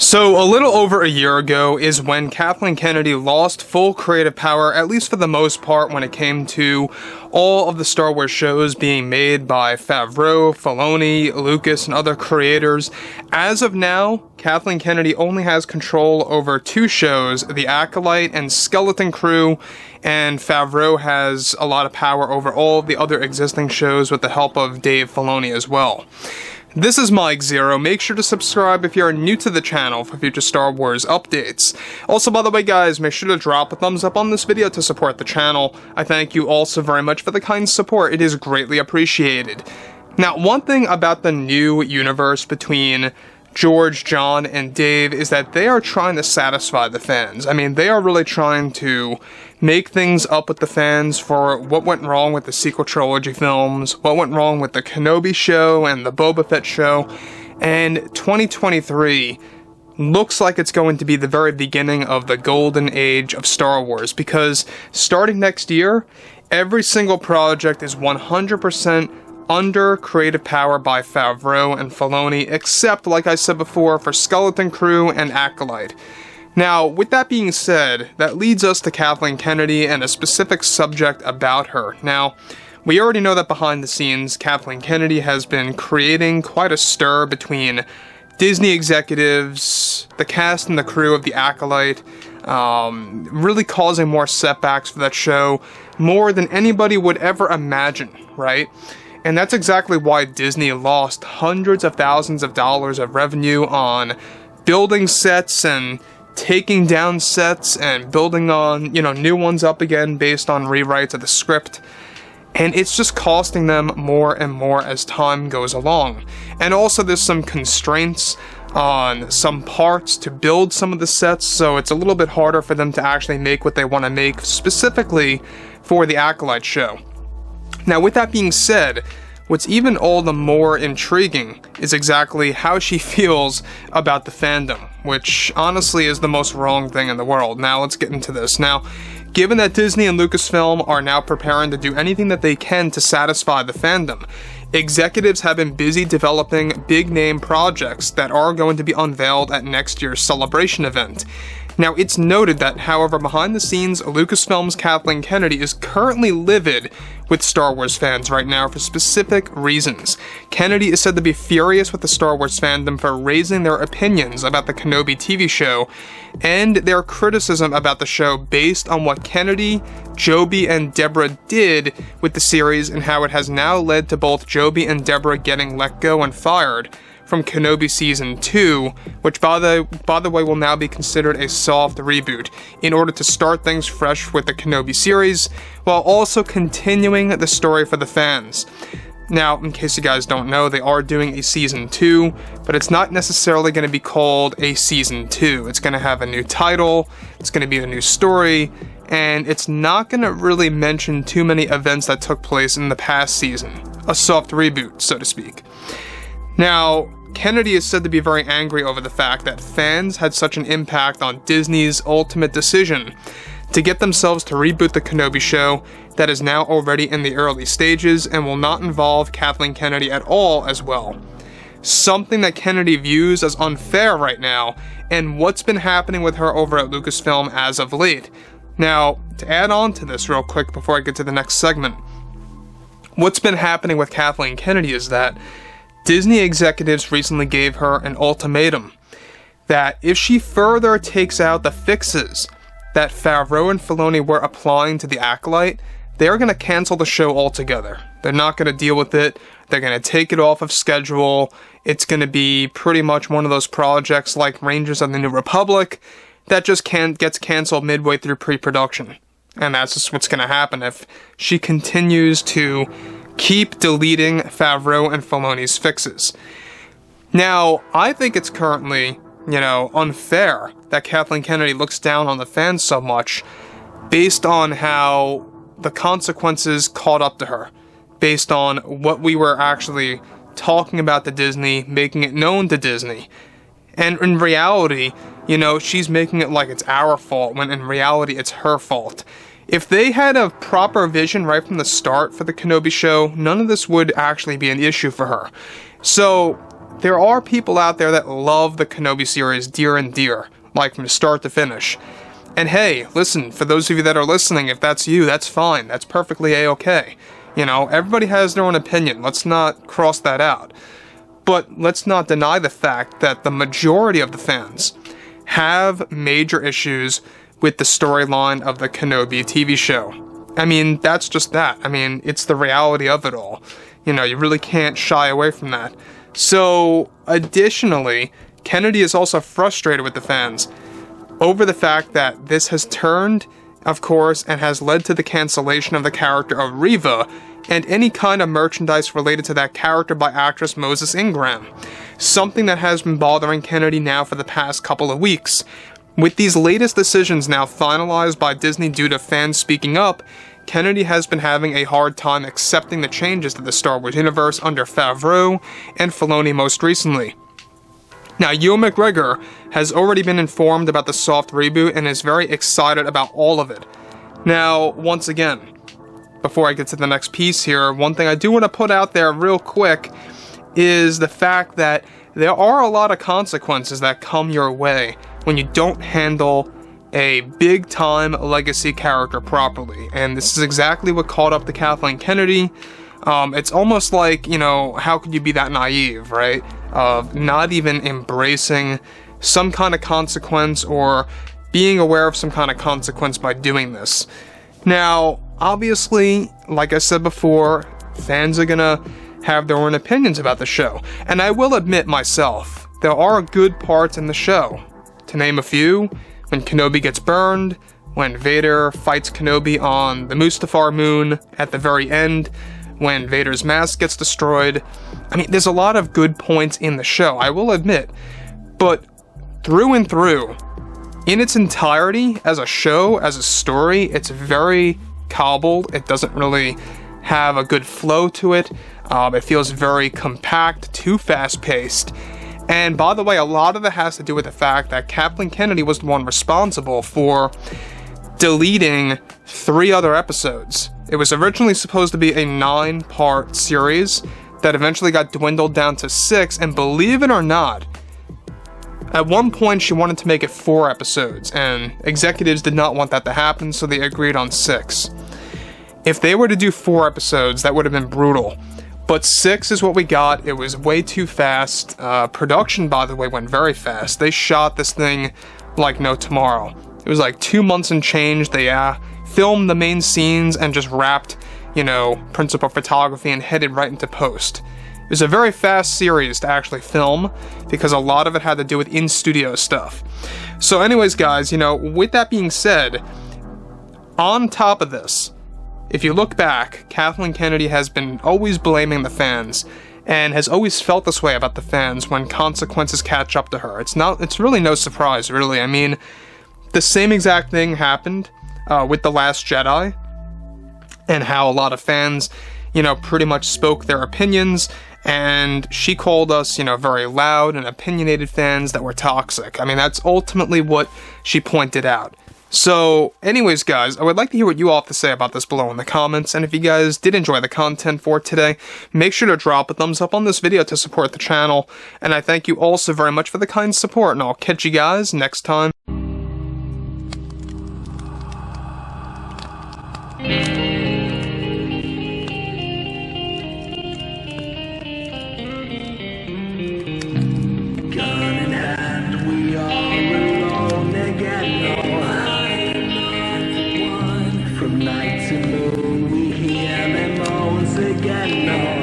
So, a little over a year ago is when Kathleen Kennedy lost full creative power, at least for the most part, when it came to all of the Star Wars shows being made by FAVREAU, Filoni, Lucas, and other creators. As of now, Kathleen Kennedy only has control over two shows, The Acolyte and Skeleton Crew, and FAVREAU has a lot of power over all of the other existing shows with the help of Dave Filoni as well. This is Mike Zero. Make sure to subscribe if you're new to the channel for future Star Wars updates. Also, by the way guys, make sure to drop a thumbs up on this video to support the channel. I thank you all so very much for the kind support. It is greatly appreciated. Now, one thing about the new universe between George, John, and Dave is that they are trying to satisfy the fans. I mean, they are really trying to make things up with the fans for what went wrong with the sequel trilogy films, what went wrong with the Kenobi show and the Boba Fett show, and 2023 looks like it's going to be the very beginning of the golden age of Star Wars, because starting next year, every single project is 100% under creative power by FAVREAU and Filoni, except, like I said before, for Skeleton Crew and Acolyte. Now, with that being said, that leads us to Kathleen Kennedy and a specific subject about her. Now, we already know that behind the scenes, Kathleen Kennedy has been creating quite a stir between Disney executives, the cast and the crew of The Acolyte, really causing more setbacks for that show, more than anybody would ever imagine, right? And that's exactly why Disney lost hundreds of thousands of dollars of revenue on building sets and taking down sets and building on, new ones up again based on rewrites of the script. And it's just costing them more and more as time goes along. And also there's some constraints on some parts to build some of the sets, so it's a little bit harder for them to actually make what they want to make specifically for the Acolyte show. Now, with that being said, what's even all the more intriguing is exactly how she feels about the fandom, which honestly is the most wrong thing in the world. Now, let's get into this. Now, given that Disney and Lucasfilm are now preparing to do anything that they can to satisfy the fandom, executives have been busy developing big-name projects that are going to be unveiled at next year's Celebration event. Now, it's noted that, however, behind the scenes, Lucasfilm's Kathleen Kennedy is currently livid with Star Wars fans right now for specific reasons. Kennedy is said to be furious with the Star Wars fandom for raising their opinions about the Kenobi TV show, and their criticism about the show based on what Kennedy, Joby, and Deborah did with the series and how it has now led to both Joby and Deborah getting let go and fired from Kenobi Season 2, which by the way will now be considered a soft reboot, in order to start things fresh with the Kenobi series, while also continuing the story for the fans. Now, in case you guys don't know, they are doing a Season 2, but it's not necessarily going to be called a Season 2. It's going to have a new title, it's going to be a new story, and it's not going to really mention too many events that took place in the past season. A soft reboot, so to speak. Now, Kennedy is said to be very angry over the fact that fans had such an impact on Disney's ultimate decision to get themselves to reboot the Kenobi show that is now already in the early stages and will not involve Kathleen Kennedy at all as well. Something that Kennedy views as unfair right now, and what's been happening with her over at Lucasfilm as of late. Now, to add on to this real quick before I get to the next segment, what's been happening with Kathleen Kennedy is that Disney executives recently gave her an ultimatum that if she further takes out the fixes that FAVREAU and Filoni were applying to The Acolyte, they're going to cancel the show altogether. They're not going to deal with it. They're going to take it off of schedule. It's going to be pretty much one of those projects like Rangers of the New Republic that just gets canceled midway through pre-production. And that's just what's going to happen if she continues to keep deleting FAVREAU and Filoni's fixes. Now, I think it's currently, unfair that Kathleen Kennedy looks down on the fans so much based on how the consequences caught up to her, based on what we were actually talking about to Disney, making it known to Disney. And in reality, she's making it like it's our fault, when in reality it's her fault. If they had a proper vision right from the start for the Kenobi show, none of this would actually be an issue for her. So, there are people out there that love the Kenobi series dear and dear, like from start to finish. And hey, listen, for those of you that are listening, if that's you, that's fine. That's perfectly A-okay. You know, everybody has their own opinion. Let's not cross that out. But let's not deny the fact that the majority of the fans have major issues with the storyline of the Kenobi TV show. I mean, that's just that. I mean, it's the reality of it all. You know, you really can't shy away from that. So, additionally, Kennedy is also frustrated with the fans over the fact that this has turned, of course, and has led to the cancellation of the character of Reva and any kind of merchandise related to that character by actress Moses Ingram. Something that has been bothering Kennedy now for the past couple of weeks. With these latest decisions now finalized by Disney due to fans speaking up, Kennedy has been having a hard time accepting the changes to the Star Wars universe under FAVREAU and Filoni most recently. Now, Ewan McGregor has already been informed about the soft reboot and is very excited about all of it. Now, once again, before I get to the next piece here, one thing I do want to put out there real quick is the fact that there are a lot of consequences that come your way when you don't handle a big-time legacy character properly. And this is exactly what caught up to Kathleen Kennedy. It's almost like, you know, how could you be that naive, right? Of not even embracing some kind of consequence or being aware of some kind of consequence by doing this. Now, obviously, like I said before, fans are gonna have their own opinions about the show. And I will admit myself, there are good parts in the show. To name a few, when Kenobi gets burned, when Vader fights Kenobi on the Mustafar moon at the very end, when Vader's mask gets destroyed. I mean, there's a lot of good points in the show, I will admit. But through and through, in its entirety, as a show, as a story, it's very cobbled. It doesn't really have a good flow to it. It feels very compact, too fast-paced. And by the way, a lot of it has to do with the fact that Kathleen Kennedy was the one responsible for deleting 3 other episodes. It was originally supposed to be a 9-part series that eventually got dwindled down to 6, and believe it or not, at one point she wanted to make it 4 episodes, and executives did not want that to happen, so they agreed on 6. If they were to do 4 episodes, that would have been brutal. But 6 is what we got. It was way too fast. Production, by the way, went very fast. They shot this thing like no tomorrow. It was like 2 months and change. They filmed the main scenes and just wrapped, you know, principal photography and headed right into post. It was a very fast series to actually film because a lot of it had to do with in-studio stuff. So anyways, guys, you know, with that being said, on top of this, if you look back, Kathleen Kennedy has been always blaming the fans and has always felt this way about the fans when consequences catch up to her. It's really no surprise, really. I mean, the same exact thing happened with The Last Jedi and how a lot of fans, you know, pretty much spoke their opinions, and she called us, you know, very loud and opinionated fans that were toxic. I mean, that's ultimately what she pointed out. So, anyways, guys, I would like to hear what you all have to say about this below in the comments, and if you guys did enjoy the content for today, make sure to drop a thumbs up on this video to support the channel, and I thank you all so very much for the kind support, and I'll catch you guys next time. Night to moon, we hear them moans again.